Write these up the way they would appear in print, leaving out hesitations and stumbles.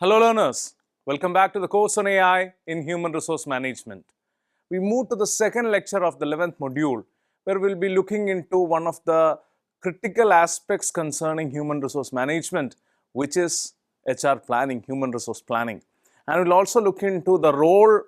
Hello learners, welcome back to the course on AI in Human Resource Management. We move to the second lecture of the 11th module where we'll be looking into one of the critical aspects concerning human resource management, which is HR planning, human resource planning. And we'll also look into the role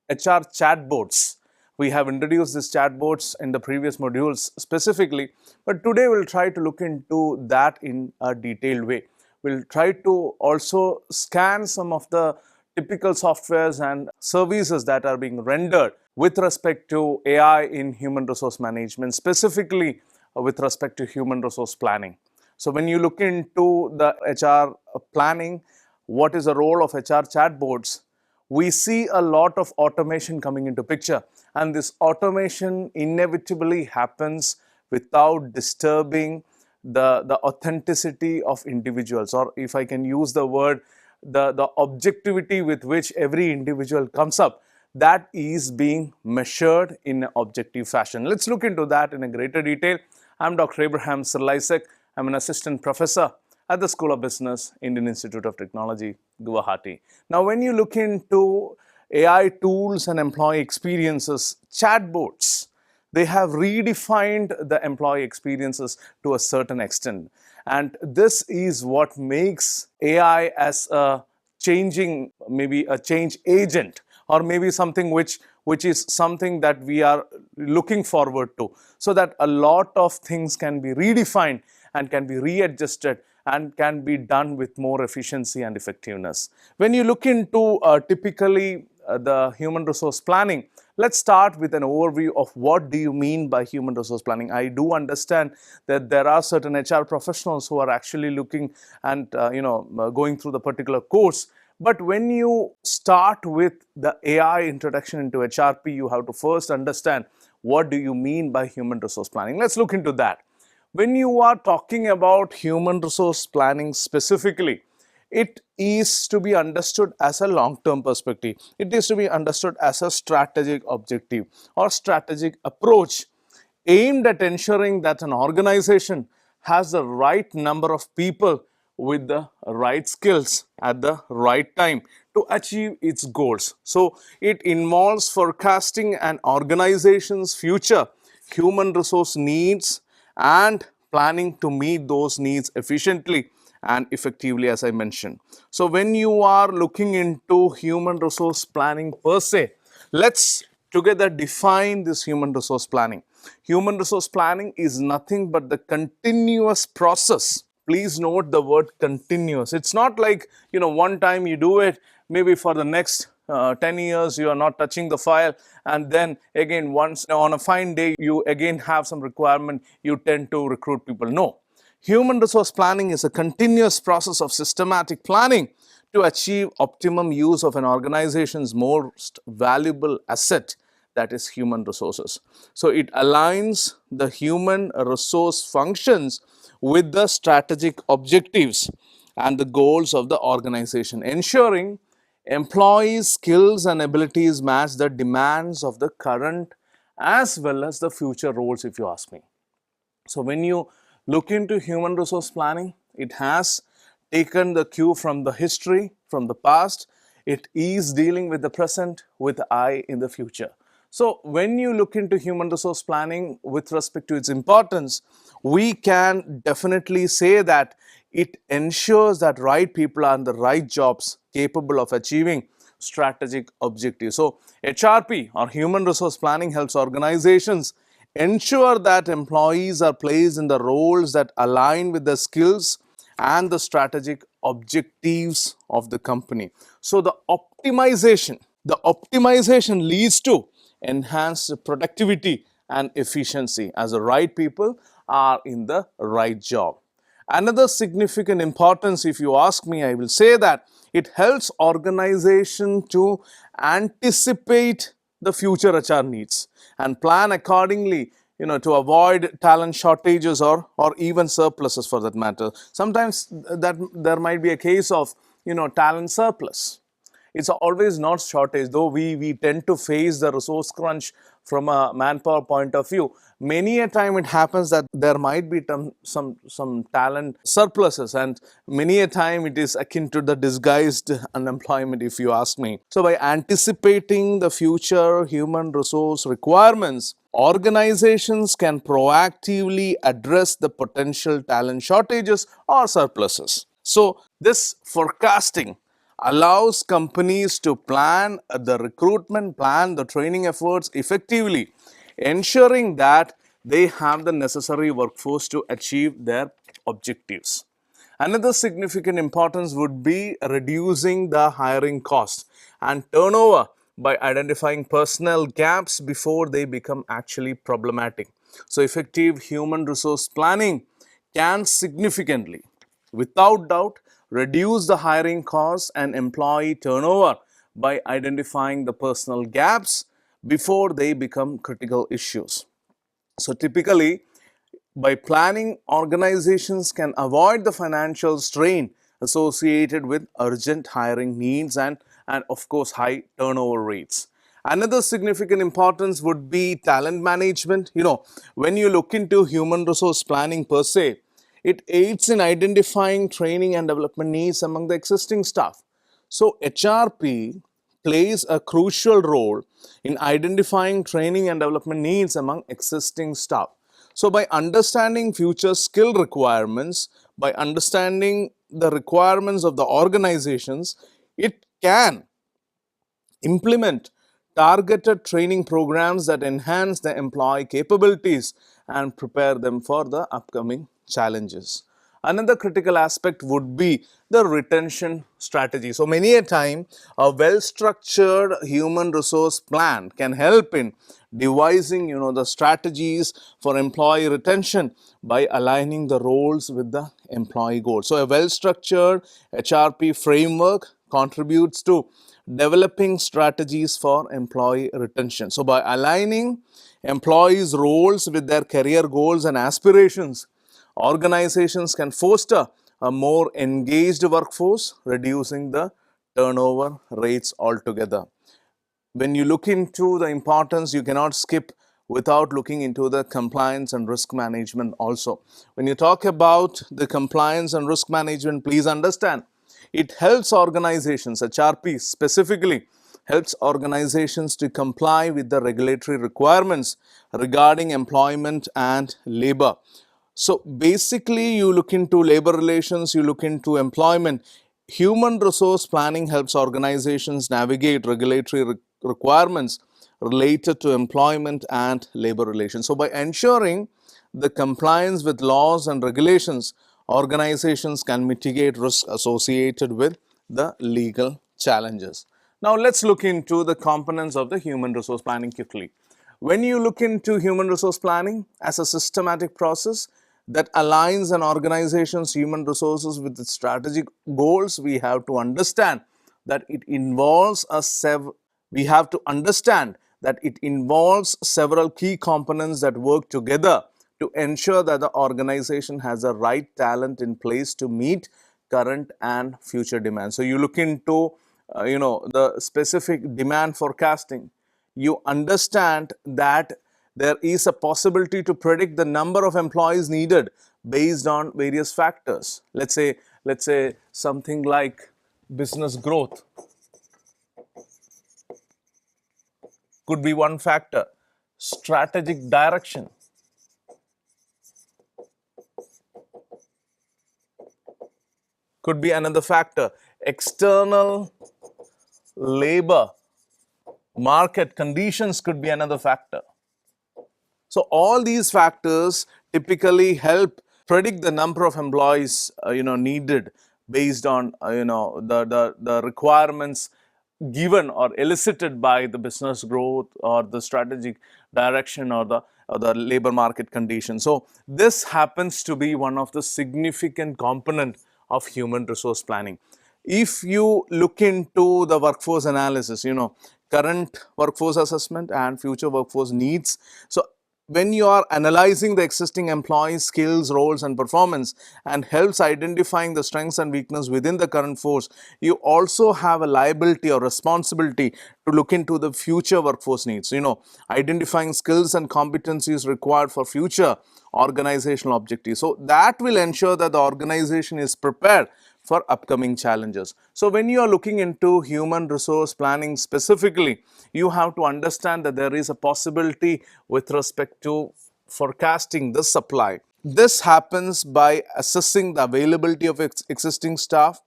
HR chatbots. We have introduced these chatbots in the previous modules specifically, but today we'll try to look into that in a detailed way. We'll try to also scan some of the typical softwares and services that are being rendered with respect to AI in human resource management, specifically with respect to human resource planning. So when you look into the HR planning, what is the role of HR chatbots? We see a lot of automation coming into picture, and this automation inevitably happens without disturbing the authenticity of individuals, or if I can use the word, the objectivity with which every individual comes up, that is being measured in an objective fashion. Let's look into that in a greater detail. I'm Dr. Abraham Sirlaisek. I'm an assistant professor at the School of Business, Indian Institute of Technology, Guwahati. Now, when you look into AI tools and employee experiences, chatbots, they have redefined the employee experiences to a certain extent. And this is what makes AI as a changing, maybe a change agent, or maybe something which is something that we are looking forward to, so that a lot of things can be redefined and can be readjusted and can be done with more efficiency and effectiveness. When you look into typically the human resource planning, let's start with an overview of what do you mean by human resource planning. I do understand that there are certain HR professionals who are actually looking and going through the particular course. But when you start with the AI introduction into HRP, you have to first understand what do you mean by human resource planning. Let's look into that. When you are talking about human resource planning specifically, it is to be understood as a long-term perspective. It is to be understood as a strategic objective or strategic approach aimed at ensuring that an organization has the right number of people with the right skills at the right time to achieve its goals. So it involves forecasting an organization's future human resource needs and planning to meet those needs efficiently and effectively, as I mentioned. So when you are looking into human resource planning per se, let's together define this human resource planning. Human resource planning is nothing but the continuous process. Please note the word continuous. It's not like, one time you do it, maybe for the next 10 years you are not touching the file, and then again once on a fine day you again have some requirement, you tend to recruit people. No. Human resource planning is a continuous process of systematic planning to achieve optimum use of an organization's most valuable asset, that is human resources. So it aligns the human resource functions with the strategic objectives and the goals of the organization, ensuring employees' skills and abilities match the demands of the current as well as the future roles, if you ask me. So when you look into human resource planning, it has taken the cue from the history, from the past. It is dealing with the present with the eye in the future. So when you look into human resource planning with respect to its importance, we can definitely say that it ensures that right people are in the right jobs capable of achieving strategic objectives. So HRP, or human resource planning, helps organizations ensure that employees are placed in the roles that align with the skills and the strategic objectives of the company. So the optimization leads to enhanced productivity and efficiency as the right people are in the right job. Another significant importance, if you ask me, I will say that it helps organization to anticipate the future HR needs and plan accordingly, to avoid talent shortages or even surpluses for that matter. Sometimes that there might be a case of, talent surplus. It's always not shortage, though we tend to face the resource crunch from a manpower point of view. Many a time it happens that there might be some talent surpluses, and many a time it is akin to the disguised unemployment, if you ask me. So by anticipating the future human resource requirements, organizations can proactively address the potential talent shortages or surpluses. So this forecasting allows companies to plan the recruitment, plan the training efforts effectively, ensuring that they have the necessary workforce to achieve their objectives. Another significant importance would be reducing the hiring cost and turnover by identifying personnel gaps before they become actually problematic. So effective human resource planning can significantly, without doubt, reduce the hiring costs and employee turnover by identifying the personnel gaps before they become critical issues. So typically, by planning, organizations can avoid the financial strain associated with urgent hiring needs and of course high turnover rates. Another significant importance would be talent management. When you look into human resource planning per se, it aids in identifying training and development needs among the existing staff. So HRP plays a crucial role in identifying training and development needs among existing staff. So by understanding future skill requirements, by understanding the requirements of the organizations, it can implement targeted training programs that enhance the employee capabilities and prepare them for the upcoming challenges. Another critical aspect would be the retention strategy. So many a time, a well-structured human resource plan can help in devising the strategies for employee retention by aligning the roles with the employee goals. So a well-structured HRP framework contributes to developing strategies for employee retention. So by aligning employees' roles with their career goals and aspirations, organizations can foster a more engaged workforce, reducing the turnover rates altogether. When you look into the importance, you cannot skip without looking into the compliance and risk management also. When you talk about the compliance and risk management, please understand, it helps organizations, HRP specifically, helps organizations to comply with the regulatory requirements regarding employment and labor. So basically, you look into labor relations, you look into employment. Human resource planning helps organizations navigate regulatory requirements related to employment and labor relations. So by ensuring the compliance with laws and regulations, organizations can mitigate risks associated with the legal challenges. Now let's look into the components of the human resource planning quickly. When you look into human resource planning as a systematic process that aligns an organization's human resources with its strategic goals, we have to understand that it involves several key components that work together to ensure that the organization has the right talent in place to meet current and future demands. So you look into the specific demand forecasting. You understand that there is a possibility to predict the number of employees needed based on various factors. Let's say something like business growth could be one factor. Strategic direction could be another factor. External labor market conditions could be another factor. So all these factors typically help predict the number of employees needed based on the requirements given or elicited by the business growth or the strategic direction or the labor market condition. So this happens to be one of the significant component of human resource planning. If you look into the workforce analysis, current workforce assessment and future workforce needs. So when you are analyzing the existing employees' skills, roles, and performance and helps identifying the strengths and weakness within the current force, you also have a liability or responsibility to look into the future workforce needs. Identifying skills and competencies required for future organizational objectives. So that will ensure that the organization is prepared for upcoming challenges. So when you are looking into human resource planning specifically, you have to understand that there is a possibility with respect to forecasting the supply. This happens by assessing the availability of existing staff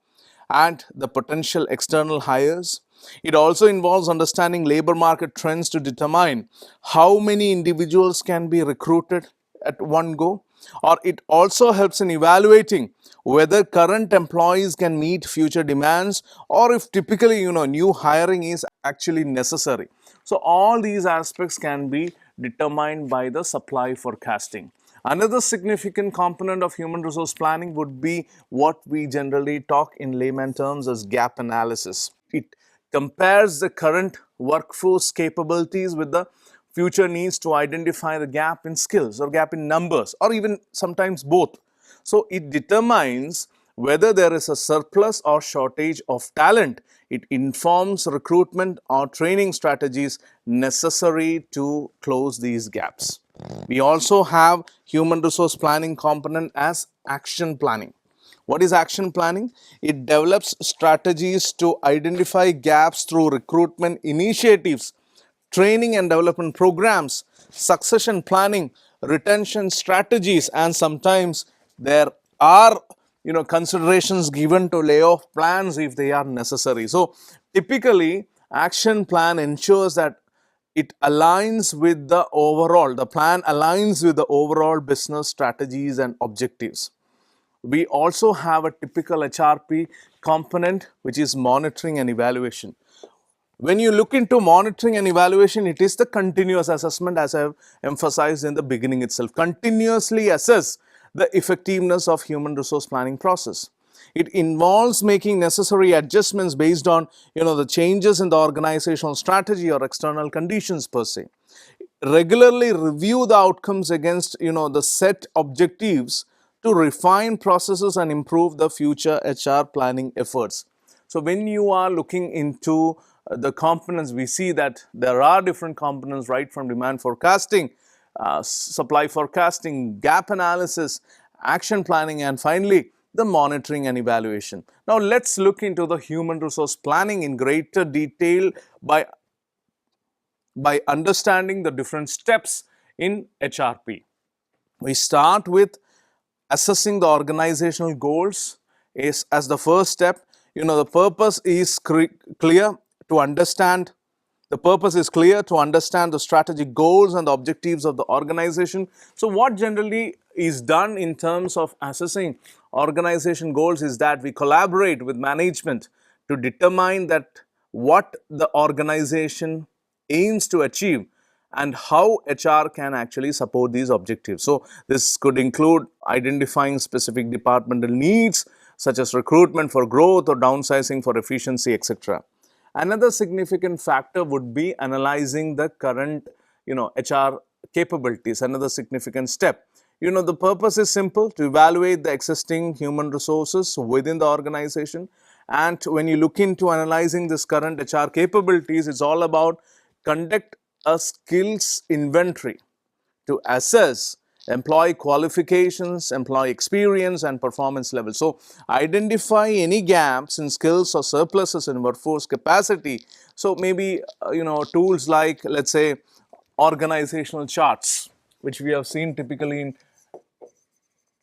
and the potential external hires. It also involves understanding labor market trends to determine how many individuals can be recruited at one go, or it also helps in evaluating whether current employees can meet future demands, or if typically new hiring is actually necessary. So all these aspects can be determined by the supply forecasting. Another significant component of human resource planning would be what we generally talk in layman terms as gap analysis. It compares the current workforce capabilities with the future needs to identify the gap in skills or gap in numbers, or even sometimes both. So it determines whether there is a surplus or shortage of talent. It informs recruitment or training strategies necessary to close these gaps. We also have human resource planning component as action planning. What is action planning? It develops strategies to identify gaps through recruitment initiatives, training and development programs, succession planning, retention strategies, and sometimes there are considerations given to layoff plans if they are necessary. So typically action plan ensures that it aligns with the plan aligns with the overall business strategies and objectives. We also have a typical HRP component, which is monitoring and evaluation. When you look into monitoring and evaluation, it is the continuous assessment, as I have emphasized in the beginning itself. Continuously assess the effectiveness of human resource planning process. It involves making necessary adjustments based on the changes in the organizational strategy or external conditions per se. Regularly review the outcomes against the set objectives to refine processes and improve the future HR planning efforts. So when you are looking into the components, we see that there are different components, right from demand forecasting, supply forecasting, gap analysis, action planning, and finally the monitoring and evaluation. Now let's look into the human resource planning in greater detail by understanding the different steps in HRP. We start with assessing the organizational goals as the first step. The purpose is clear to understand. The purpose is clear to understand the strategic goals and the objectives of the organization. So what generally is done in terms of assessing organization goals is that we collaborate with management to determine that what the organization aims to achieve and how HR can actually support these objectives. So this could include identifying specific departmental needs such as recruitment for growth or downsizing for efficiency, etc. Another significant factor would be analyzing the current HR capabilities. Another significant step. The purpose is simple: to evaluate the existing human resources within the organization. And when you look into analyzing this current HR capabilities, it's all about conduct a skills inventory to assess employee qualifications, employee experience, and performance levels. So identify any gaps in skills or surpluses in workforce capacity. So maybe tools like, let's say, organizational charts, which we have seen typically in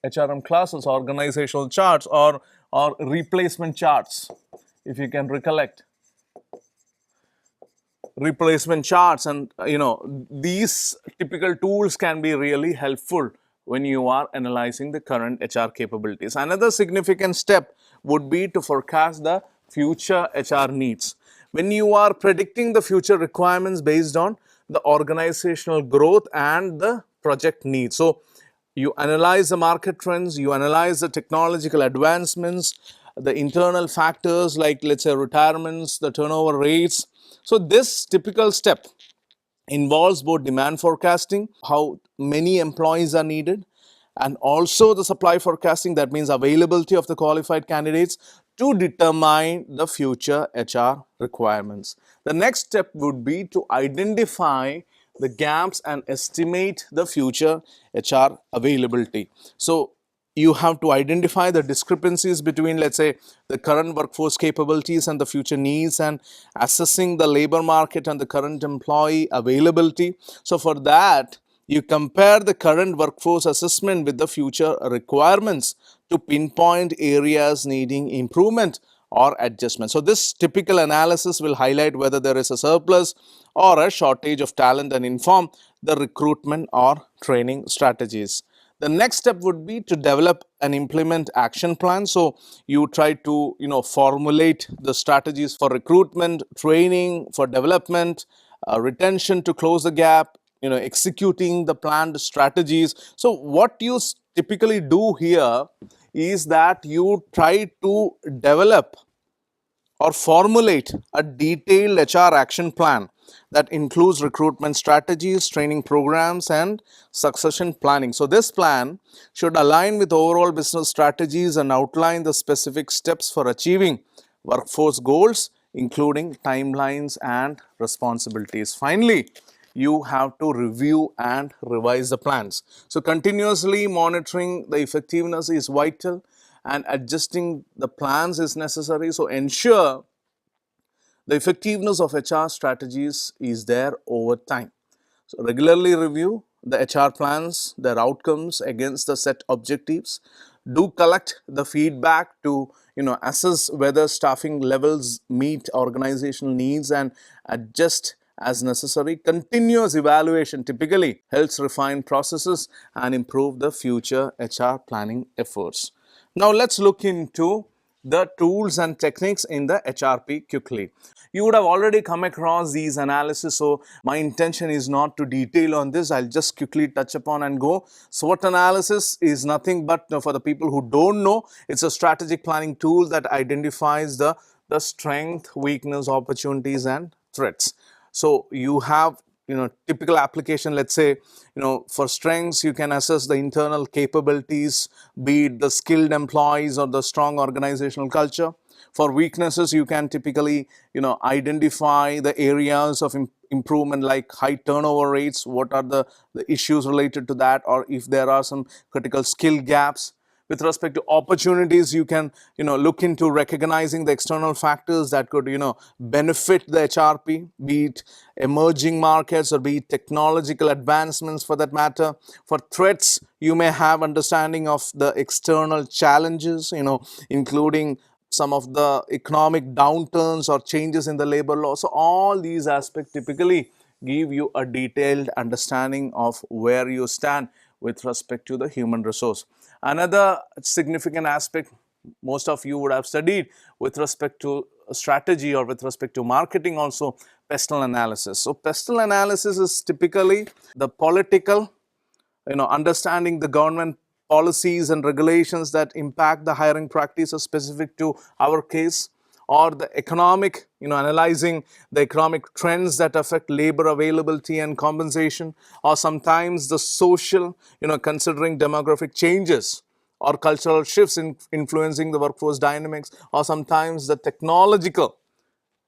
HRM classes, organizational charts or replacement charts, if you can recollect. Replacement charts, and these typical tools can be really helpful when you are analyzing the current HR capabilities. Another significant step would be to forecast the future HR needs. When you are predicting the future requirements based on the organizational growth and the project needs. So you analyze the market trends, you analyze the technological advancements, the internal factors like, let's say, retirements, the turnover rates. So this typical step involves both demand forecasting, how many employees are needed, and also the supply forecasting, that means availability of the qualified candidates to determine the future HR requirements. The next step would be to identify the gaps and estimate the future HR availability. So you have to identify the discrepancies between, let's say, the current workforce capabilities and the future needs, and assessing the labor market and the current employee availability. So for that, you compare the current workforce assessment with the future requirements to pinpoint areas needing improvement or adjustment. So this typical analysis will highlight whether there is a surplus or a shortage of talent and inform the recruitment or training strategies. The next step would be to develop and implement action plans. So you try to formulate the strategies for recruitment, training, for development, retention to close the gap, executing the planned strategies. So what you typically do here is that you try to develop or formulate a detailed HR action plan that includes recruitment strategies, training programs, and succession planning. So this plan should align with overall business strategies and outline the specific steps for achieving workforce goals, including timelines and responsibilities. Finally, you have to review and revise the plans. So continuously monitoring the effectiveness is vital, and adjusting the plans is necessary. So ensure the effectiveness of HR strategies is there over time. So regularly review the HR plans, their outcomes against the set objectives. Do collect the feedback to assess whether staffing levels meet organizational needs, and adjust as necessary. Continuous evaluation typically helps refine processes and improve the future HR planning efforts. Now let's look into the tools and techniques in the HRP quickly. You would have already come across these analysis, so my intention is not to detail on this. I'll just quickly touch upon and go. SWOT analysis is nothing but, for the people who don't know, it's a strategic planning tool that identifies the strength, weakness, opportunities, and threats. So you have typical application. Let's say for strengths, you can assess the internal capabilities, be it the skilled employees or the strong organizational culture. For weaknesses, you can typically identify the areas of improvement, like high turnover rates, what are the issues related to that, or if there are some critical skill gaps. With respect to opportunities, you can look into recognizing the external factors that could benefit the HRP, be it emerging markets or be it technological advancements for that matter. For threats, you may have understanding of the external challenges, including some of the economic downturns or changes in the labor law. So all these aspects typically give you a detailed understanding of where you stand with respect to the human resource. Another significant aspect most of you would have studied with respect to strategy or with respect to marketing, also pestle analysis. So pestle analysis is typically the political, understanding the government policies and regulations that impact the hiring practices specific to our case, or the economic, analyzing the economic trends that affect labor availability and compensation, or sometimes the social, considering demographic changes or cultural shifts influencing the workforce dynamics, or sometimes the technological,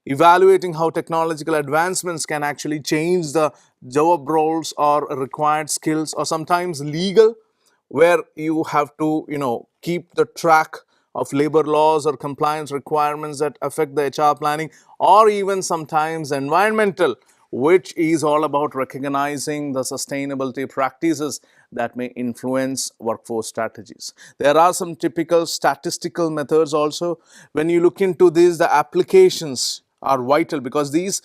evaluating how technological advancements can actually change the job roles or required skills, or sometimes legal, where you have to keep the track of labor laws or compliance requirements that affect the HR planning, or even sometimes environmental, which is all about recognizing the sustainability practices that may influence workforce strategies. There are some typical statistical methods also. When you look into these, the applications are vital, because these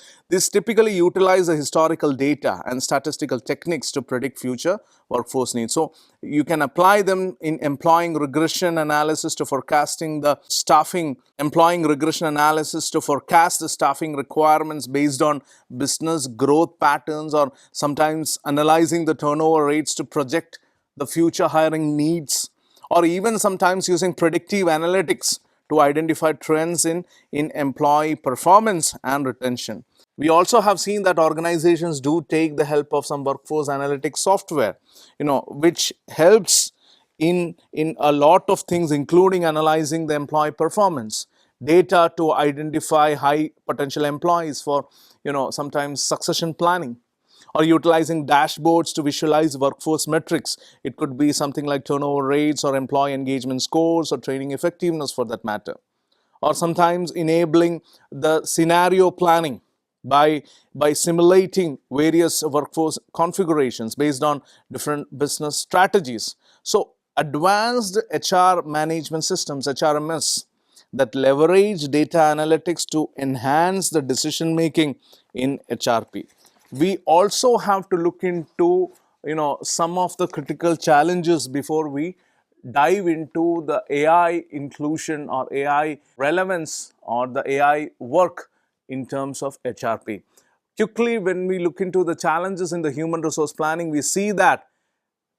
typically utilize the historical data and statistical techniques to predict future workforce needs. So you can apply them in employing regression analysis to forecasting the staffing, employing regression analysis to forecast the staffing requirements based on business growth patterns, or sometimes analyzing the turnover rates to project the future hiring needs, or even sometimes using predictive analytics to identify trends in employee performance and retention. We also have seen that organizations do take the help of some workforce analytics software, which helps in a lot of things, including analyzing the employee performance, data to identify high potential employees for, sometimes succession planning, or utilizing dashboards to visualize workforce metrics. It could be something like turnover rates or employee engagement scores or training effectiveness for that matter, or sometimes enabling the scenario planning by simulating various workforce configurations based on different business strategies. So advanced HR management systems, HRMS, that leverage data analytics to enhance the decision making in HRP. We also have to look into, some of the critical challenges before we dive into the AI inclusion or AI relevance or the AI work in terms of HRP. Quickly, when we look into the challenges in the human resource planning, we see that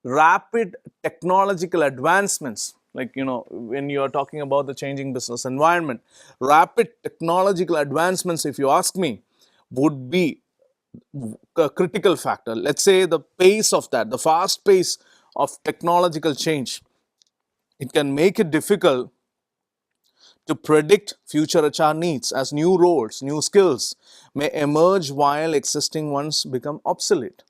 rapid technological advancements, like, when you are talking about the changing business environment, rapid technological advancements, if you ask me, would be a critical factor. Let's say the pace of that, the fast pace of technological change, it can make it difficult to predict future HR needs, as new roles, new skills may emerge while existing ones become obsolete.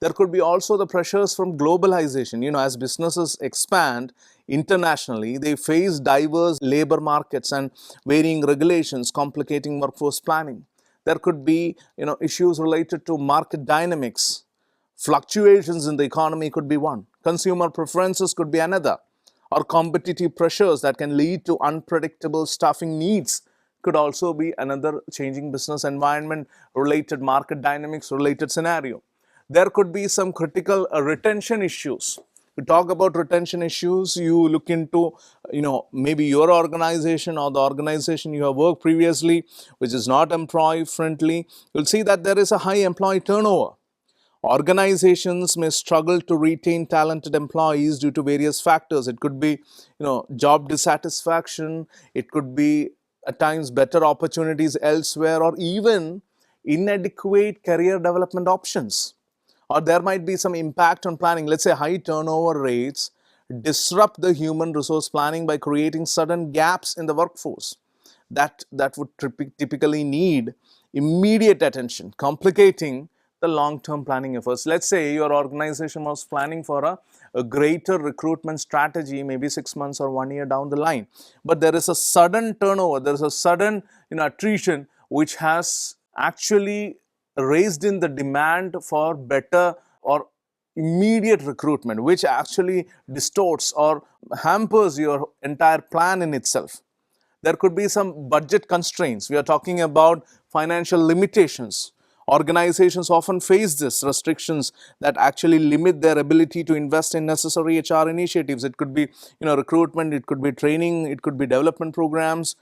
There could be also the pressures from globalization. As businesses expand internationally, they face diverse labor markets and varying regulations, complicating workforce planning. There could be, issues related to market dynamics. Fluctuations in the economy could be one. Consumer preferences could be another, or competitive pressures that can lead to unpredictable staffing needs could also be another changing business environment related, market dynamics related scenario. There could be some critical retention issues. To talk about retention issues, you look into, maybe your organization or the organization you have worked previously, which is not employee friendly. You'll see that there is a high employee turnover. Organizations may struggle to retain talented employees due to various factors. It could be, job dissatisfaction. It could be at times better opportunities elsewhere, or even inadequate career development options. Or there might be some impact on planning. Let's say high turnover rates disrupt the human resource planning by creating sudden gaps in the workforce that would typically need immediate attention, complicating the long-term planning efforts. Let's say your organization was planning for a greater recruitment strategy, maybe 6 months or 1 year down the line, but there is a sudden turnover, there is a sudden, attrition, which has actually raised in the demand for better or immediate recruitment, which actually distorts or hampers your entire plan in itself. There could be some budget constraints. We are talking about financial limitations. Organizations often face this restrictions that actually limit their ability to invest in necessary HR initiatives. It could be, recruitment, it could be training, it could be development programs.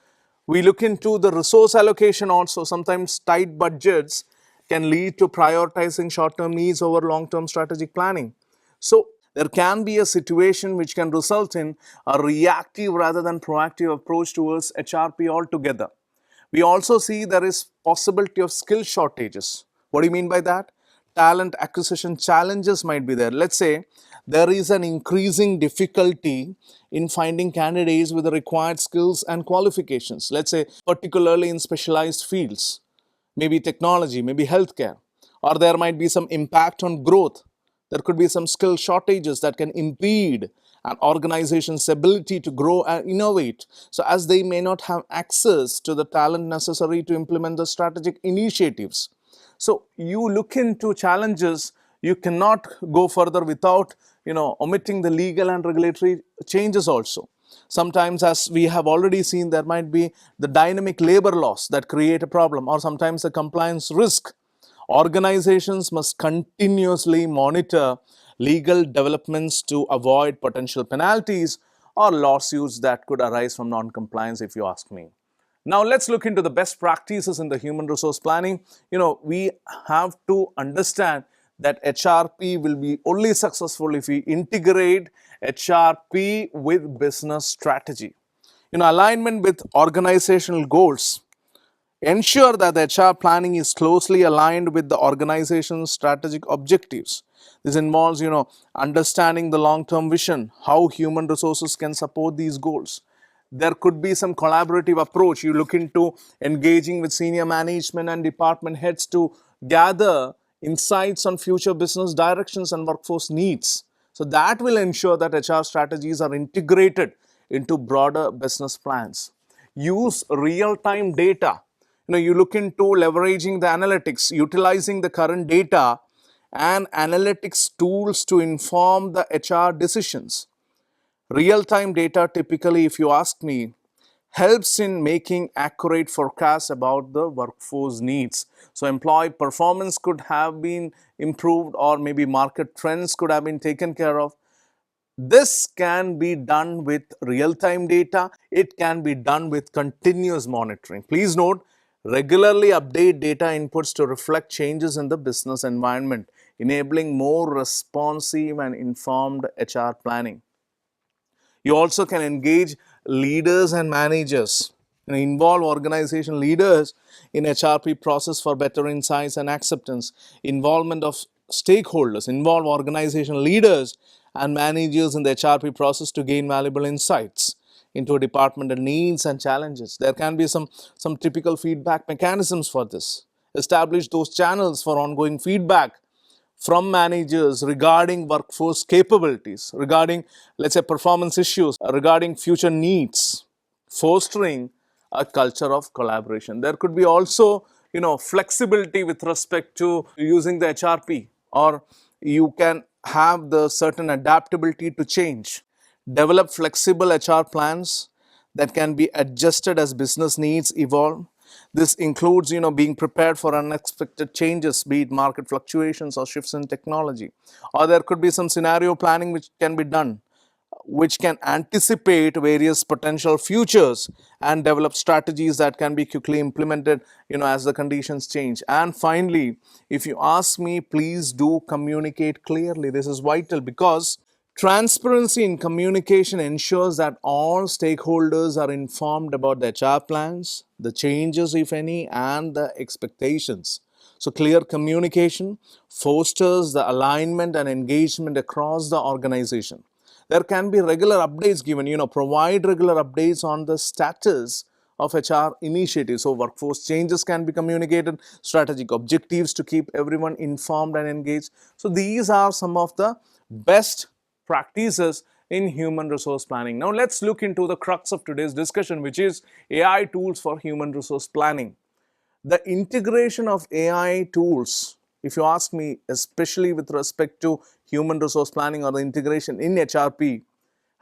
We look into the resource allocation also. Sometimes tight budgets can lead to prioritizing short-term needs over long-term strategic planning. So there can be a situation which can result in a reactive rather than proactive approach towards HRP altogether. We also see there is possibility of skill shortages. What do you mean by that? Talent acquisition challenges might be there. Let's say there is an increasing difficulty in finding candidates with the required skills and qualifications. Let's say particularly in specialized fields, maybe technology, maybe healthcare, or there might be some impact on growth. There could be some skill shortages that can impede an organization's ability to grow and innovate. So as they may not have access to the talent necessary to implement the strategic initiatives. So you look into challenges, you cannot go further without, omitting the legal and regulatory changes also. Sometimes, as we have already seen, there might be the dynamic labor laws that create a problem, or sometimes the compliance risk. Organizations must continuously monitor legal developments to avoid potential penalties or lawsuits that could arise from non-compliance, if you ask me. Now, let's look into the best practices in the human resource planning. We have to understand that HRP will be only successful if we integrate HRP with business strategy. Alignment with organizational goals. Ensure that the HR planning is closely aligned with the organization's strategic objectives. This involves, understanding the long-term vision, how human resources can support these goals. There could be some collaborative approach. You look into engaging with senior management and department heads to gather insights on future business directions and workforce needs. So that will ensure that HR strategies are integrated into broader business plans. Use real-time data. You look into leveraging the analytics, utilizing the current data and analytics tools to inform the HR decisions. Real-time data typically, if you ask me, helps in making accurate forecasts about the workforce needs. So employee performance could have been improved, or maybe market trends could have been taken care of. This can be done with real-time data. It can be done with continuous monitoring. Please note, regularly update data inputs to reflect changes in the business environment, enabling more responsive and informed HR planning. You also can engage leaders and managers, involve organization leaders in HRP process for better insights and acceptance. Involvement of stakeholders, involve organization leaders and managers in the HRP process to gain valuable insights into a department and needs and challenges. There can be some typical feedback mechanisms for this. Establish those channels for ongoing feedback from managers regarding workforce capabilities, regarding, let's say, performance issues, regarding future needs, fostering a culture of collaboration. There could be also, flexibility with respect to using the HRP, or you can have the certain adaptability to change. Develop flexible HR plans that can be adjusted as business needs evolve. This includes, being prepared for unexpected changes, be it market fluctuations or shifts in technology. Or there could be some scenario planning which can be done, which can anticipate various potential futures and develop strategies that can be quickly implemented, as the conditions change. And finally, if you ask me, please do communicate clearly. This is vital because transparency in communication ensures that all stakeholders are informed about the HR plans, the changes, if any, and the expectations. So, clear communication fosters the alignment and engagement across the organization. There can be regular updates given, provide regular updates on the status of HR initiatives. So, workforce changes can be communicated, strategic objectives to keep everyone informed and engaged. So, these are some of the best practices in human resource planning. Now, let's look into the crux of today's discussion, which is AI tools for human resource planning. The integration of AI tools, if you ask me, especially with respect to human resource planning or the integration in HRP,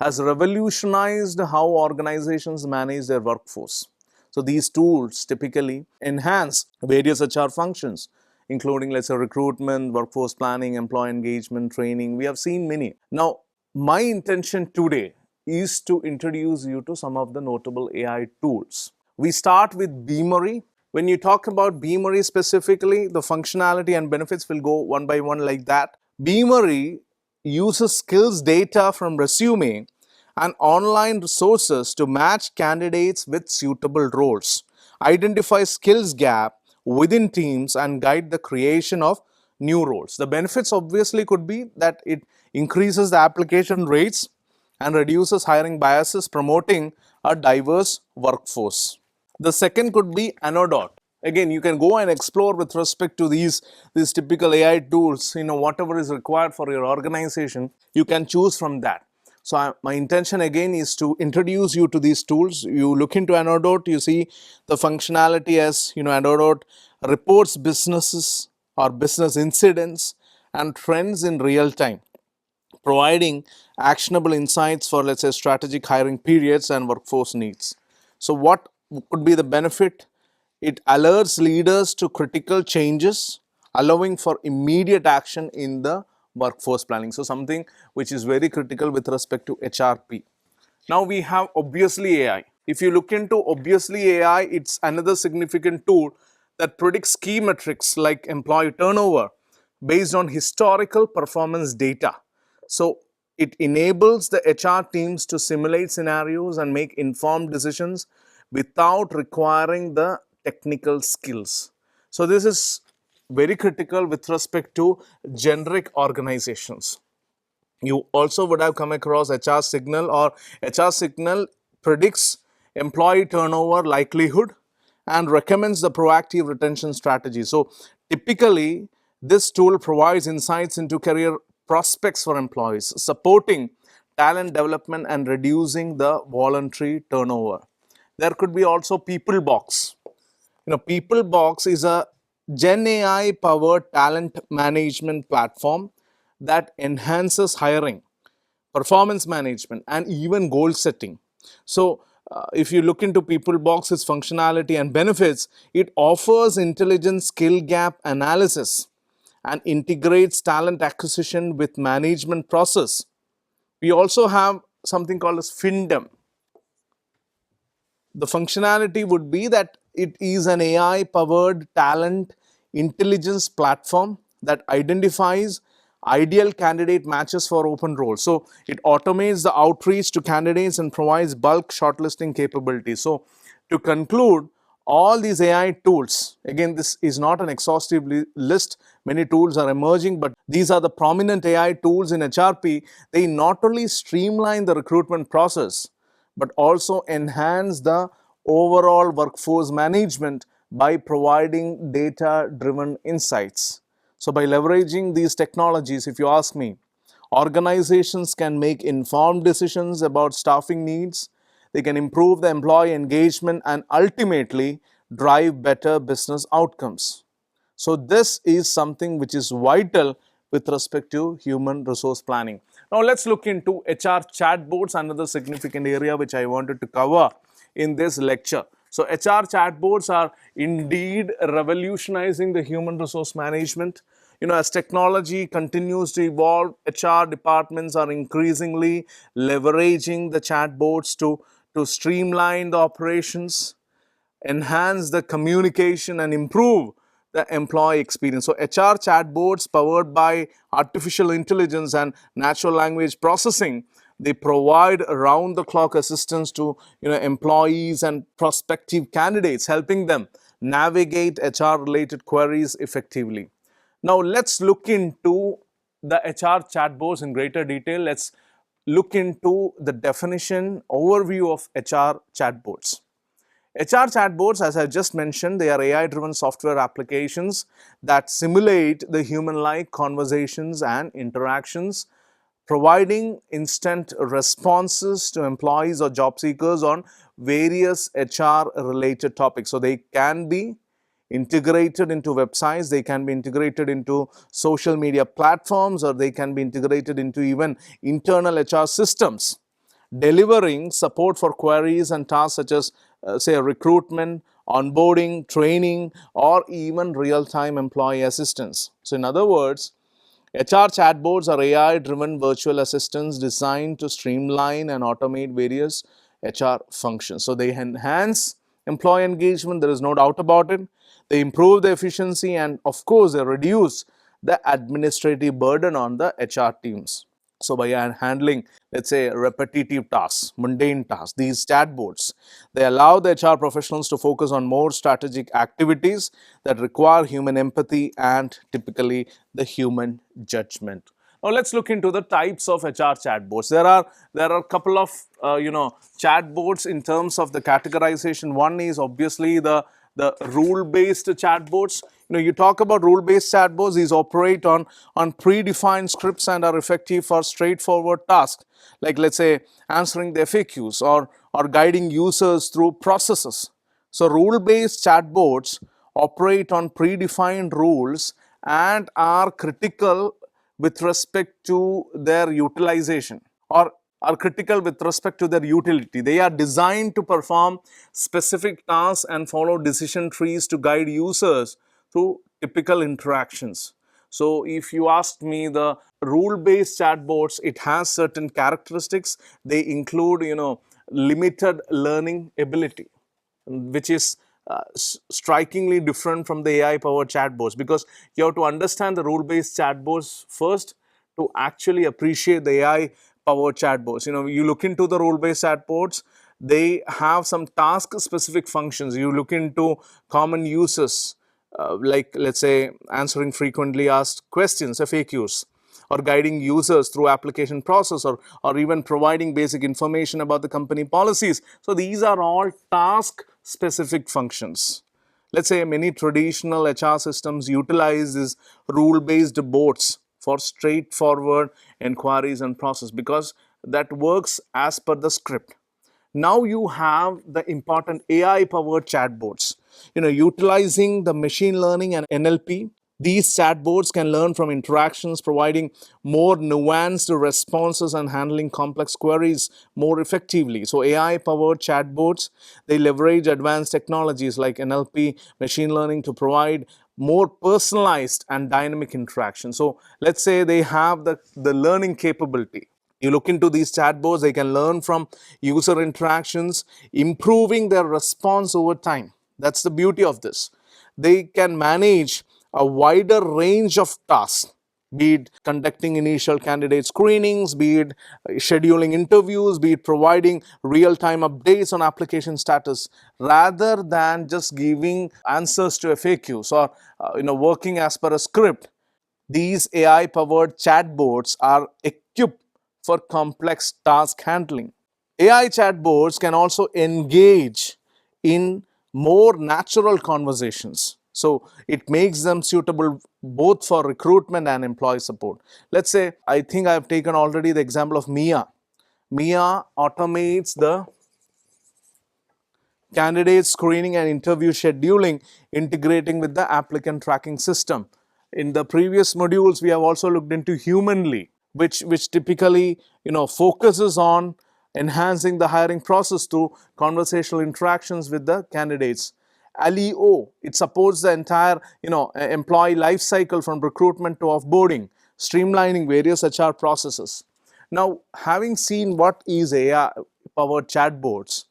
has revolutionized how organizations manage their workforce. So these tools typically enhance various HR functions, including, let's say, recruitment, workforce planning, employee engagement, training. We have seen many. Now, my intention today is to introduce you to some of the notable AI tools. We start with Beamery. When you talk about Beamery specifically, the functionality and benefits will go one by one like that. Beamery uses skills data from resume and online resources to match candidates with suitable roles, identify skills gap within teams, and guide the creation of new roles. The benefits obviously could be that it increases the application rates and reduces hiring biases, promoting a diverse workforce. The second could be Anodot. Again, you can go and explore with respect to these typical AI tools, whatever is required for your organization, you can choose from that. So my intention again is to introduce you to these tools. You look into Anodot, you see the functionality as, Anodot reports businesses or business incidents and trends in real time, providing actionable insights for, let's say, strategic hiring periods and workforce needs. So what could be the benefit? It alerts leaders to critical changes, allowing for immediate action in the workforce planning. So something which is very critical with respect to HRP. Now we have Obviously AI. If you look into Obviously AI, it's another significant tool that predicts key metrics like employee turnover based on historical performance data. So it enables the HR teams to simulate scenarios and make informed decisions without requiring the technical skills. So this is very critical with respect to generic organizations. You also would have come across HR Signal, or HR Signal predicts employee turnover likelihood and recommends the proactive retention strategy. So typically, this tool provides insights into career prospects for employees, supporting talent development and reducing the voluntary turnover. There could be also People Box. People Box is a Gen AI powered talent management platform that enhances hiring, performance management, and even goal setting. So, if you look into People Box, its functionality and benefits, it offers intelligent skill gap analysis and integrates talent acquisition with management process. We also have something called as Findem. The functionality would be that it is an AI powered talent intelligence platform that identifies ideal candidate matches for open roles. So it automates the outreach to candidates and provides bulk shortlisting capabilities. So to conclude, all these AI tools, again, this is not an exhaustive list, many tools are emerging, but these are the prominent AI tools in HRP. They not only streamline the recruitment process, but also enhance the overall workforce management by providing data-driven insights. So by leveraging these technologies, if you ask me, organizations can make informed decisions about staffing needs, they can improve the employee engagement and ultimately drive better business outcomes. So this is something which is vital with respect to human resource planning. Now let's look into HR chatbots, another significant area which I wanted to cover in this lecture. So HR chatbots are indeed revolutionizing the human resource management. As technology continues to evolve, HR departments are increasingly leveraging the chatbots to streamline the operations, enhance the communication, and improve the employee experience. So HR chatbots powered by artificial intelligence and natural language processing, they provide around the clock assistance to employees and prospective candidates, helping them navigate HR related queries effectively. Now let's look into the HR chatbots in greater detail. Let's look into the definition overview of HR chatbots. HR chatbots, as I just mentioned, they are AI-driven software applications that simulate the human-like conversations and interactions, providing instant responses to employees or job seekers on various HR-related topics. So they can be integrated into websites, they can be integrated into social media platforms, or they can be integrated into even internal HR systems, delivering support for queries and tasks such as, say, recruitment, onboarding, training, or even real-time employee assistance. So in other words, HR chatbots are AI-driven virtual assistants designed to streamline and automate various HR functions. So they enhance employee engagement, there is no doubt about it. They improve the efficiency, and of course, they reduce the administrative burden on the HR teams. So by handling, let's say, repetitive tasks, mundane tasks, these chatbots, they allow the HR professionals to focus on more strategic activities that require human empathy and typically the human judgment. Now let's look into the types of HR chatbots. There are a couple of chatbots in terms of the categorization. One is obviously the rule-based chatbots. You talk about rule-based chatbots, these operate on predefined scripts and are effective for straightforward tasks, like let's say answering the FAQs or guiding users through processes. So rule-based chatbots operate on predefined rules and are critical with respect to their utilization, or are critical with respect to their utility. They are designed to perform specific tasks and follow decision trees to guide users through typical interactions. So if you ask me, the rule-based chatbots, it has certain characteristics. They include, limited learning ability, which is strikingly different from the AI-powered chatbots, because you have to understand the rule-based chatbots first to actually appreciate the AI-powered chatbots. You look into the rule-based chatbots, They have some task specific functions. You look into common uses, like let's say answering frequently asked questions, FAQs, or guiding users through application process, or even providing basic information about the company policies. So these are all task specific functions. Let's say many traditional HR systems utilize these rule-based bots for straightforward inquiries and process because that works as per the script. Now you have the important AI powered chatbots. Utilizing the machine learning and NLP, these chatbots can learn from interactions, providing more nuanced responses and handling complex queries more effectively. So AI powered chatbots, they leverage advanced technologies like NLP, machine learning, to provide more personalized and dynamic interaction. So let's say they have the learning capability. You look into these chatbots, they can learn from user interactions, improving their response over time. That's the beauty of this. They can manage a wider range of tasks, be it conducting initial candidate screenings, be it scheduling interviews, be it providing real-time updates on application status, rather than just giving answers to FAQs or working as per a script. These AI-powered chatbots are equipped for complex task handling. AI chatbots can also engage in more natural conversations. So it makes them suitable both for recruitment and employee support. Let's say, I think I've taken already the example of Mia. Mia automates the candidate screening and interview scheduling, integrating with the applicant tracking system. In the previous modules, we have also looked into Humanly, which typically focuses on enhancing the hiring process through conversational interactions with the candidates. Aleo, it supports the entire employee life cycle from recruitment to offboarding, streamlining various HR processes. Now, having seen what is AI powered chatbots,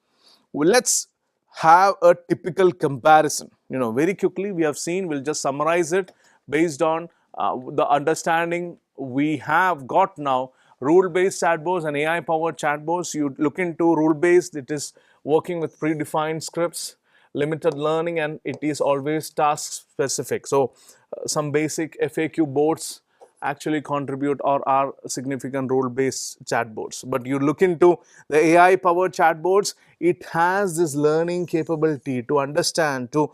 well, let's have a typical comparison. Very quickly, we have seen, we'll just summarize it based on the understanding we have got now. Rule-based chatbots and AI-powered chatbots. You look into rule-based, it is working with predefined scripts, limited learning, and it is always task-specific. So some basic FAQ bots actually contribute or are significant role-based chatbots. But you look into the AI-powered chatbots, it has this learning capability to understand, to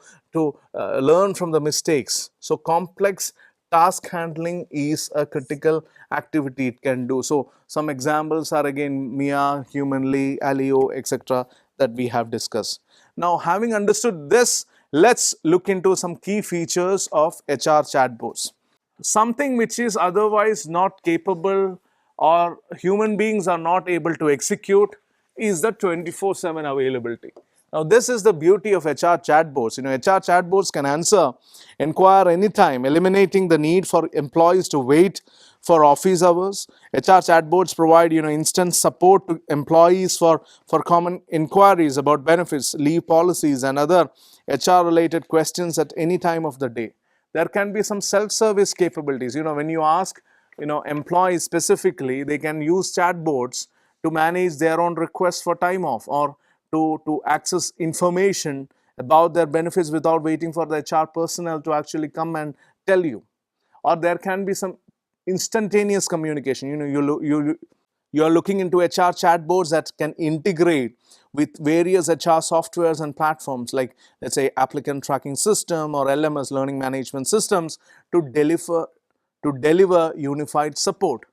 learn from the mistakes. So complex task handling is a critical activity it can do. So some examples are again Mia, Humanly, Aleo, etc. that we have discussed. Now, having understood this, let's look into some key features of HR chatbots. Something which is otherwise not capable or human beings are not able to execute is the 24/7 availability. Now, this is the beauty of HR chatbots. HR chatbots can answer, inquire anytime, eliminating the need for employees to wait for office hours. HR chatbots provide instant support to employees for common inquiries about benefits, leave policies, and other HR related questions at any time of the day. There can be some self-service capabilities. When you ask employees specifically, they can use chatbots to manage their own requests for time off, or to access information about their benefits without waiting for the HR personnel to actually come and tell you. Or there can be some instantaneous communication. You are looking into HR chatbots that can integrate with various HR softwares and platforms like, let's say, applicant tracking system or LMS, learning management systems, to deliver unified support.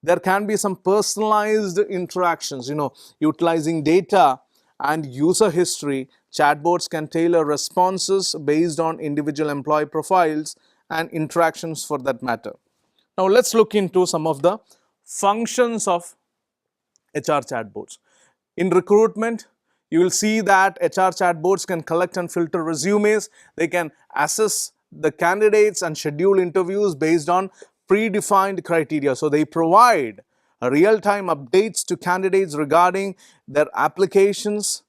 There can be some personalized interactions, utilizing data and user history. Chatbots can tailor responses based on individual employee profiles and interactions for that matter. Now, let's look into some of the functions of HR chatbots. In recruitment, you will see that HR chatbots can collect and filter resumes. They can assess the candidates and schedule interviews based on predefined criteria. So they provide real-time updates to candidates regarding their applications,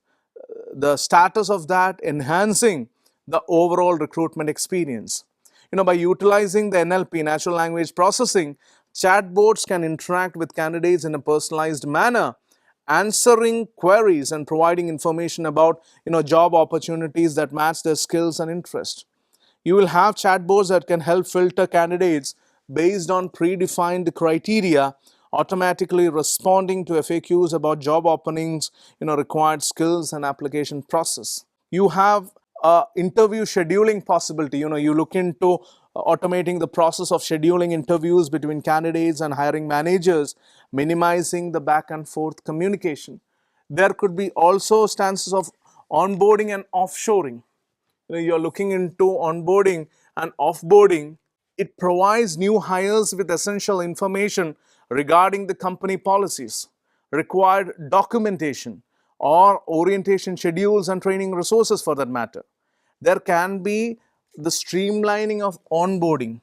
the status of that, enhancing the overall recruitment experience. By utilizing the NLP, natural language processing, chatbots can interact with candidates in a personalized manner answering queries and providing information about job opportunities that match their skills and interests. You will have chatbots that can help filter candidates based on predefined criteria, automatically responding to FAQs about job openings, required skills and application process. You have interview scheduling possibility. You look into automating the process of scheduling interviews between candidates and hiring managers, minimizing the back and forth communication. There could be also stances of onboarding and offshoring. You're looking into onboarding and offboarding. It provides new hires with essential information regarding the company policies, required documentation, or orientation schedules and training resources for that matter. There can be the streamlining of onboarding.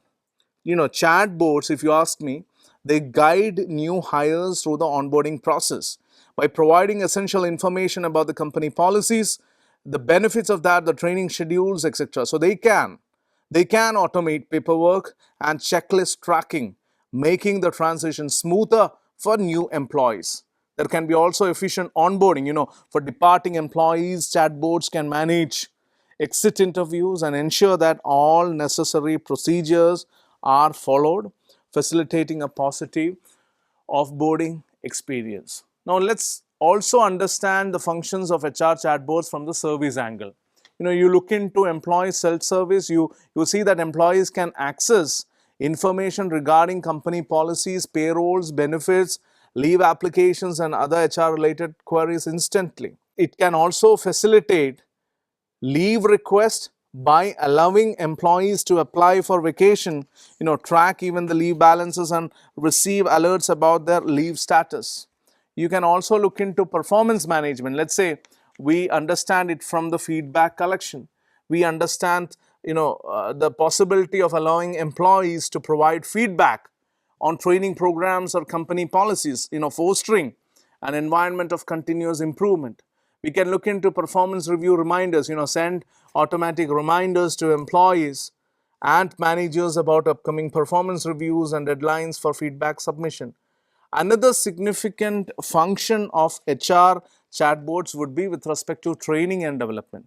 Chatbots, if you ask me, they guide new hires through the onboarding process by providing essential information about the company policies, the benefits of that, the training schedules, etc. So they can automate paperwork and checklist tracking, making the transition smoother for new employees. There can be also efficient onboarding. For departing employees, chatbots can manage exit interviews and ensure that all necessary procedures are followed, facilitating a positive offboarding experience. Now, let's also understand the functions of HR chatbots from the service angle. You look into employee self-service, you see that employees can access information regarding company policies, payrolls, benefits, leave applications, and other HR-related queries instantly. It can also facilitate leave request by allowing employees to apply for vacation, track even the leave balances and receive alerts about their leave status. You can also look into performance management. Let's say we understand it from the feedback collection. We understand the possibility of allowing employees to provide feedback on training programs or company policies, fostering an environment of continuous improvement. We can look into performance review reminders, send automatic reminders to employees and managers about upcoming performance reviews and deadlines for feedback submission. Another significant function of HR chatbots would be with respect to training and development.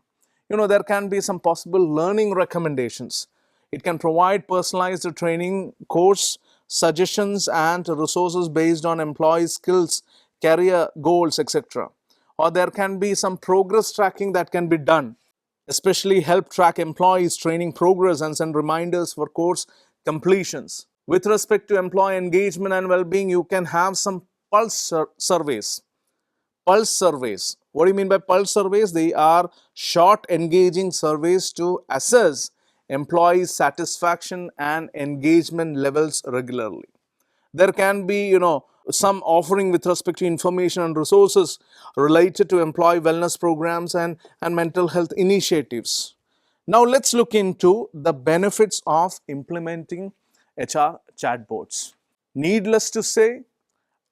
There can be some possible learning recommendations. It can provide personalized training course suggestions and resources based on employee skills, career goals, etc. Or there can be some progress tracking that can be done, especially help track employees' training progress and send reminders for course completions. With respect to employee engagement and well-being, you can have some pulse surveys. Pulse surveys. What do you mean by pulse surveys? They are short, engaging surveys to assess employee satisfaction and engagement levels regularly. There can be, some offering with respect to information and resources related to employee wellness programs and mental health initiatives. Now, let's look into the benefits of implementing HR chatbots. Needless to say,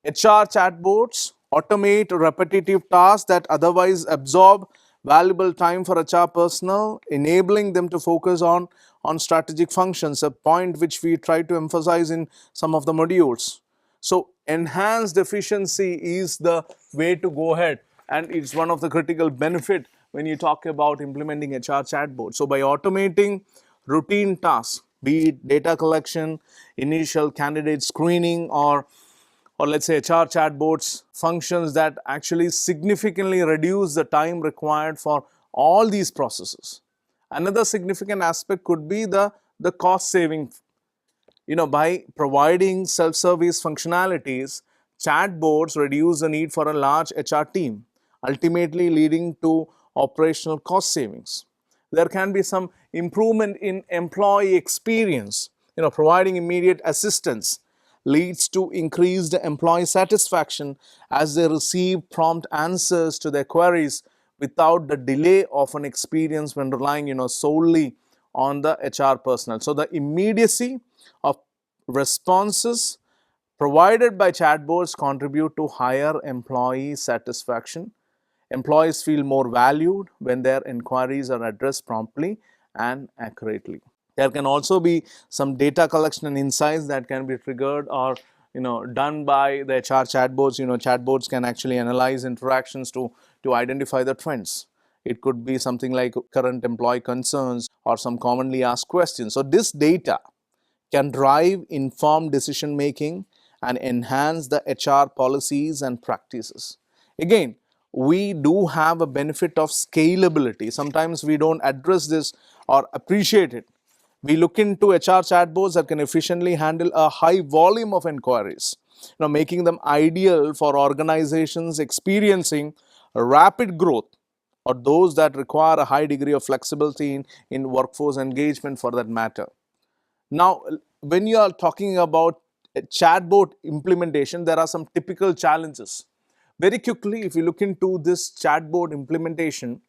HR chatbots automate repetitive tasks that otherwise absorb valuable time for HR personnel, enabling them to focus on strategic functions, a point which we try to emphasize in some of the modules. So, enhanced efficiency is the way to go ahead, and it's one of the critical benefit when you talk about implementing HR chatbots. So, by automating routine tasks, be it data collection, initial candidate screening, or let's say HR chatbots functions that actually significantly reduce the time required for all these processes. Another significant aspect could be the cost saving. By providing self-service functionalities, chatbots reduce the need for a large HR team, ultimately leading to operational cost savings. There can be some improvement in employee experience. Providing immediate assistance leads to increased employee satisfaction as they receive prompt answers to their queries without the delay of an experience when relying solely on the HR personnel. So the immediacy of responses provided by chatbots contribute to higher employee satisfaction. Employees feel more valued when their inquiries are addressed promptly and accurately. There can also be some data collection and insights that can be triggered or done by the HR chatbots. Chatbots can actually analyze interactions to identify the trends. It could be something like current employee concerns or some commonly asked questions. So this data can drive informed decision making and enhance the HR policies and practices. Again, we do have a benefit of scalability. Sometimes we don't address this or appreciate it. We look into HR chatbots that can efficiently handle a high volume of inquiries, making them ideal for organizations experiencing rapid growth or those that require a high degree of flexibility in workforce engagement for that matter. Now, when you are talking about a chatbot implementation, there are some typical challenges. Very quickly, if you look into this chatbot implementation,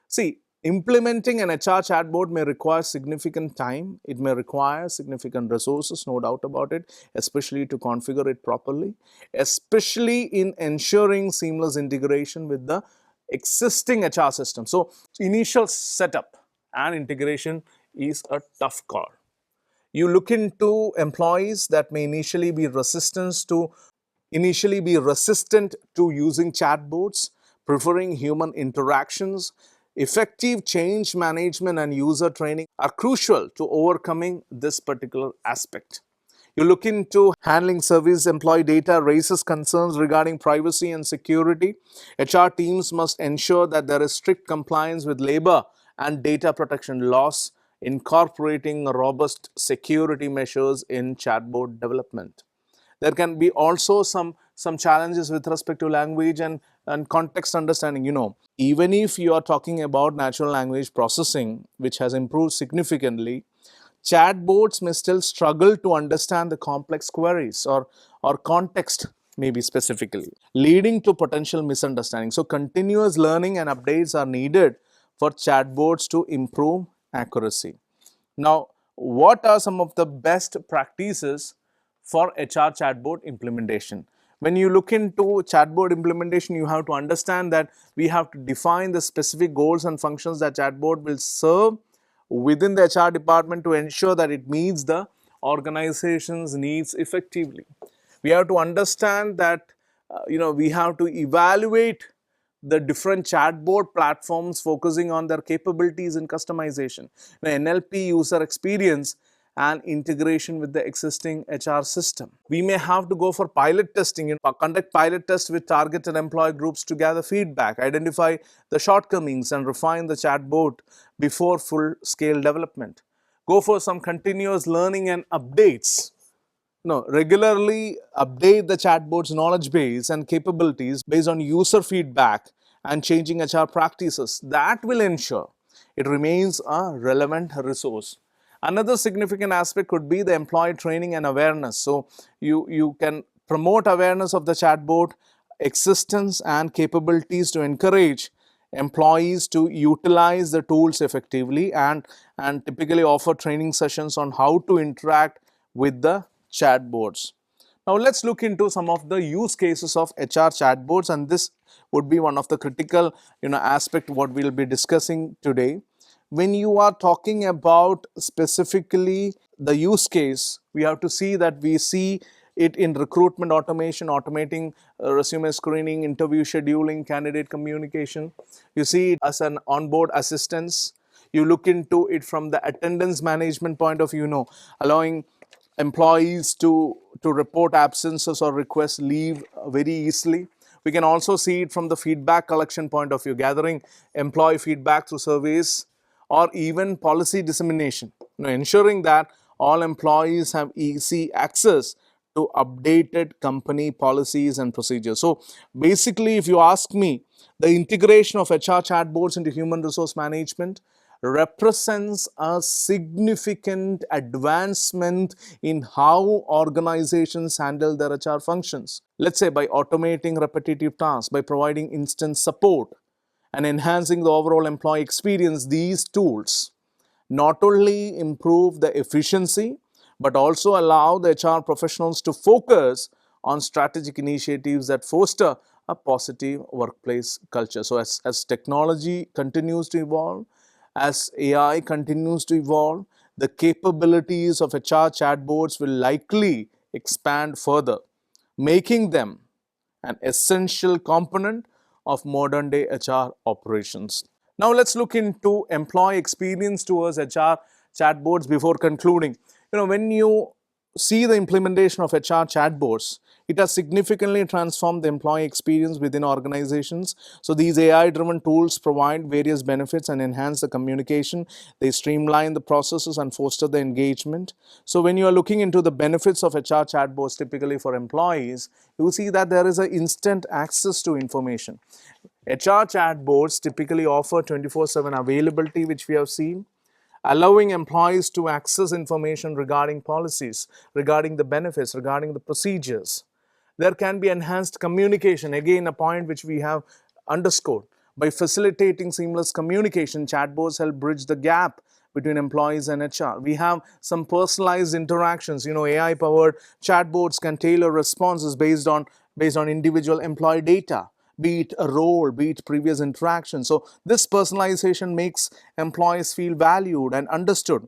see, implementing an HR chatbot may require significant time. It may require significant resources, no doubt about it, especially to configure it properly, especially in ensuring seamless integration with the existing HR system. So, initial setup and integration is a tough call. You look into employees that may initially be resistant to using chatbots, preferring human interactions. Effective change management and user training are crucial to overcoming this particular aspect. You look into handling service employee data raises concerns regarding privacy and security. HR teams must ensure that there is strict compliance with labor and data protection laws, incorporating robust security measures in chatbot development. There can be also some challenges with respect to language and context understanding. Even if you are talking about natural language processing, which has improved significantly, chatbots may still struggle to understand the complex queries or context maybe specifically, leading to potential misunderstanding. So continuous learning and updates are needed for chatbots to improve accuracy. Now, what are some of the best practices for HR chatbot implementation? When you look into chatbot implementation, you have to understand that we have to define the specific goals and functions that chatbot will serve within the HR department to ensure that it meets the organization's needs effectively. We have to understand that we have to evaluate the different chatbot platforms focusing on their capabilities in customization, the NLP user experience and integration with the existing HR system. We may have to go for pilot testing, conduct pilot tests with targeted employee groups to gather feedback, identify the shortcomings and refine the chatbot before full-scale development. Go for some continuous learning and updates. Regularly update the chatbot's knowledge base and capabilities based on user feedback and changing HR practices. That will ensure it remains a relevant resource. Another significant aspect could be the employee training and awareness. So you can promote awareness of the chatbot existence and capabilities to encourage employees to utilize the tools effectively and typically offer training sessions on how to interact with the chatbots. Now let's look into some of the use cases of HR chatbots, and this would be one of the critical aspect what we'll be discussing today. When you are talking about specifically the use case, we have to see that we see it in recruitment automation, automating resume screening, interview scheduling, candidate communication. You see it as an onboard assistance. You look into it from the attendance management point of view, allowing employees to report absences or request leave very easily. We can also see it from the feedback collection point of view, gathering employee feedback through surveys or even policy dissemination, ensuring that all employees have easy access to updated company policies and procedures. So basically, if you ask me, the integration of HR chatbots into human resource management represents a significant advancement in how organizations handle their HR functions. Let's say by automating repetitive tasks, by providing instant support, and enhancing the overall employee experience, these tools not only improve the efficiency but also allow the HR professionals to focus on strategic initiatives that foster a positive workplace culture. So as technology continues to evolve, as AI continues to evolve, the capabilities of HR chatbots will likely expand further. making them an essential component of modern day HR operations. Now let's look into employee experience towards HR chatbots before concluding. When you see the implementation of HR chatbots, it has significantly transformed the employee experience within organizations. So these AI-driven tools provide various benefits and enhance the communication. They streamline the processes and foster the engagement. So when you are looking into the benefits of HR chatbots typically for employees, you see that there is an instant access to information. HR chatbots typically offer 24/7 availability, which we have seen, allowing employees to access information regarding policies, regarding the benefits, regarding the procedures. There can be enhanced communication, again a point which we have underscored. By facilitating seamless communication, chatbots help bridge the gap between employees and HR. We have some personalized interactions. AI-powered chatbots can tailor responses based on individual employee data, be it a role, be it previous interaction. So this personalization makes employees feel valued and understood,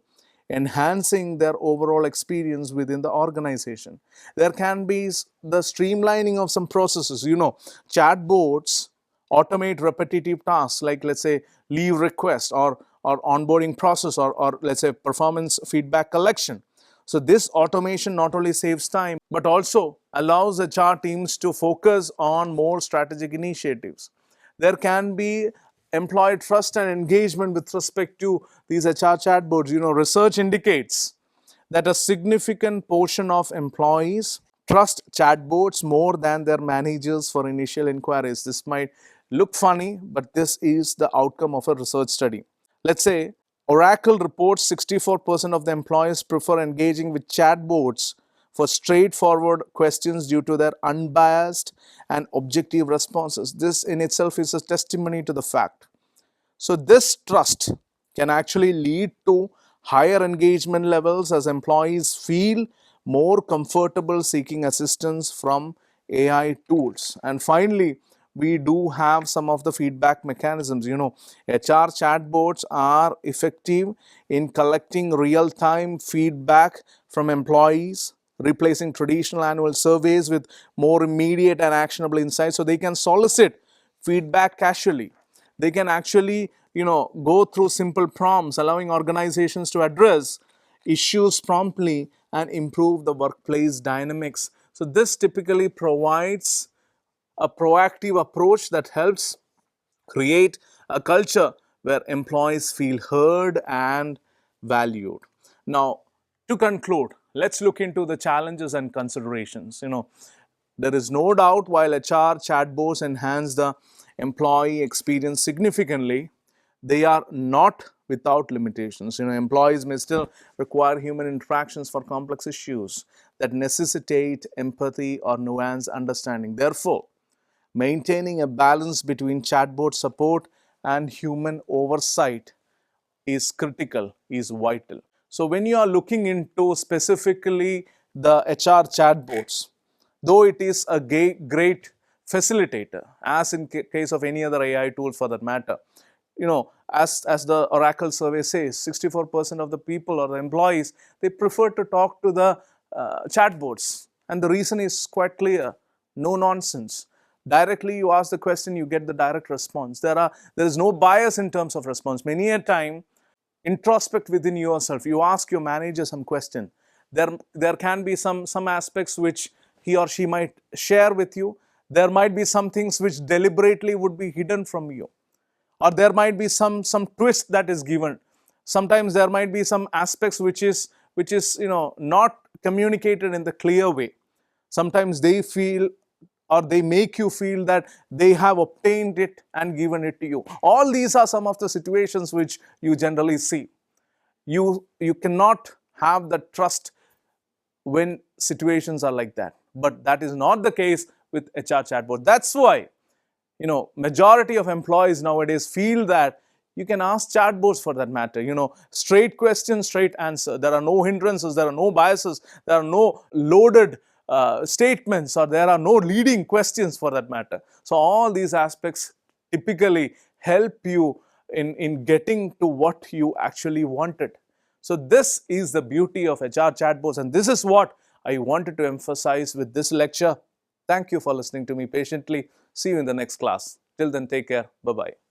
enhancing their overall experience within the organization. There can be the streamlining of some processes. Chatbots automate repetitive tasks like, let's say, leave request or onboarding process or let's say performance feedback collection. So this automation not only saves time but also allows HR teams to focus on more strategic initiatives. There can be employee trust and engagement with respect to these HR chatbots. Research indicates that a significant portion of employees trust chatbots more than their managers for initial inquiries. This might look funny, but this is the outcome of a research study. Let's say Oracle reports 64% of the employees prefer engaging with chatbots for straightforward questions due to their unbiased and objective responses. This in itself is a testimony to the fact. So this trust can actually lead to higher engagement levels as employees feel more comfortable seeking assistance from AI tools. And finally, we do have some of the feedback mechanisms. HR chatbots are effective in collecting real-time feedback from employees, replacing traditional annual surveys with more immediate and actionable insights. So they can solicit feedback casually. They can actually, go through simple prompts, allowing organizations to address issues promptly and improve the workplace dynamics. So this typically provides a proactive approach that helps create a culture where employees feel heard and valued. Now, to conclude, let's look into the challenges and considerations. There is no doubt while HR chatbots enhance the employee experience significantly, they are not without limitations. Employees may still require human interactions for complex issues that necessitate empathy or nuanced understanding. Therefore, maintaining a balance between chatbot support and human oversight is critical, is vital. So when you are looking into specifically the HR chatbots, though it is a great facilitator, as in case of any other AI tool for that matter, as the Oracle survey says, 64% of the people or the employees, they prefer to talk to the chatbots. And the reason is quite clear: no nonsense. Directly you ask the question, you get the direct response. There is no bias in terms of response. Many a time, introspect within yourself. You ask your manager some question. There can be some aspects which he or she might share with you. There might be some things which deliberately would be hidden from you, or there might be some twist that is given. Sometimes there might be some aspects which is not communicated in the clear way. Sometimes they feel or they make you feel that they have obtained it and given it to you. All these are some of the situations which you generally see. You cannot have the trust when situations are like that. But that is not the case with HR chatbot. That's why, majority of employees nowadays feel that you can ask chatbots for that matter. Straight question, straight answer. There are no hindrances, there are no biases, there are no loaded statements, or there are no leading questions for that matter. So all these aspects typically help you in getting to what you actually wanted. So this is the beauty of HR chatbots, and this is what I wanted to emphasize with this lecture. Thank you for listening to me patiently. See you in the next class. Till then, take care. Bye-bye.